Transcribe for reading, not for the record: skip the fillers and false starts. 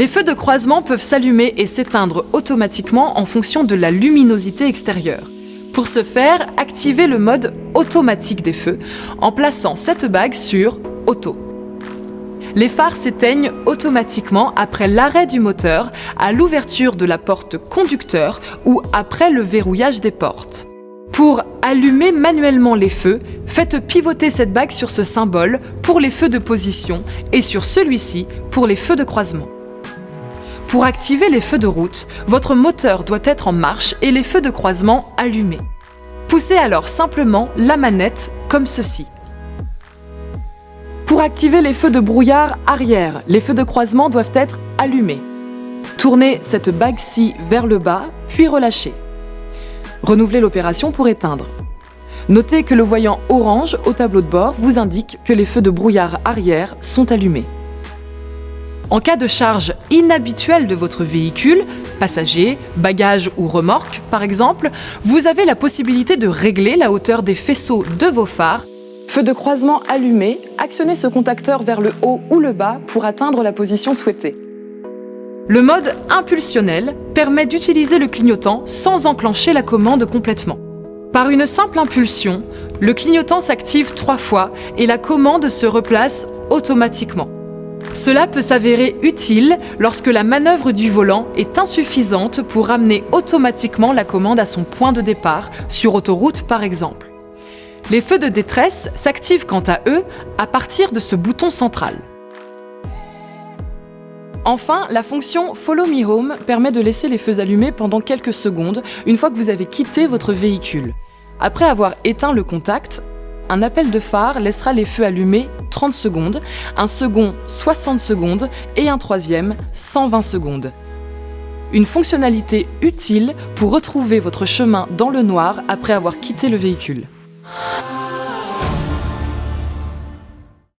Les feux de croisement peuvent s'allumer et s'éteindre automatiquement en fonction de la luminosité extérieure. Pour ce faire, activez le mode automatique des feux en plaçant cette bague sur « Auto ». Les phares s'éteignent automatiquement après l'arrêt du moteur, à l'ouverture de la porte conducteur ou après le verrouillage des portes. Pour allumer manuellement les feux, faites pivoter cette bague sur ce symbole pour les feux de position et sur celui-ci pour les feux de croisement. Pour activer les feux de route, votre moteur doit être en marche et les feux de croisement allumés. Poussez alors simplement la manette comme ceci. Pour activer les feux de brouillard arrière, les feux de croisement doivent être allumés. Tournez cette bague-ci vers le bas, puis relâchez. Renouvelez l'opération pour éteindre. Notez que le voyant orange au tableau de bord vous indique que les feux de brouillard arrière sont allumés. En cas de charge inhabituelle de votre véhicule, passager, bagages ou remorque par exemple, vous avez la possibilité de régler la hauteur des faisceaux de vos phares. Feu de croisement allumé, actionnez ce contacteur vers le haut ou le bas pour atteindre la position souhaitée. Le mode impulsionnel permet d'utiliser le clignotant sans enclencher la commande complètement. Par une simple impulsion, le clignotant s'active 3 fois et la commande se replace automatiquement. Cela peut s'avérer utile lorsque la manœuvre du volant est insuffisante pour ramener automatiquement la commande à son point de départ, sur autoroute par exemple. Les feux de détresse s'activent quant à eux à partir de ce bouton central. Enfin, la fonction Follow Me Home permet de laisser les feux allumés pendant quelques secondes une fois que vous avez quitté votre véhicule. Après avoir éteint le contact, un appel de phare laissera les feux allumés 30 secondes, un second 60 secondes et un troisième 120 secondes. Une fonctionnalité utile pour retrouver votre chemin dans le noir après avoir quitté le véhicule.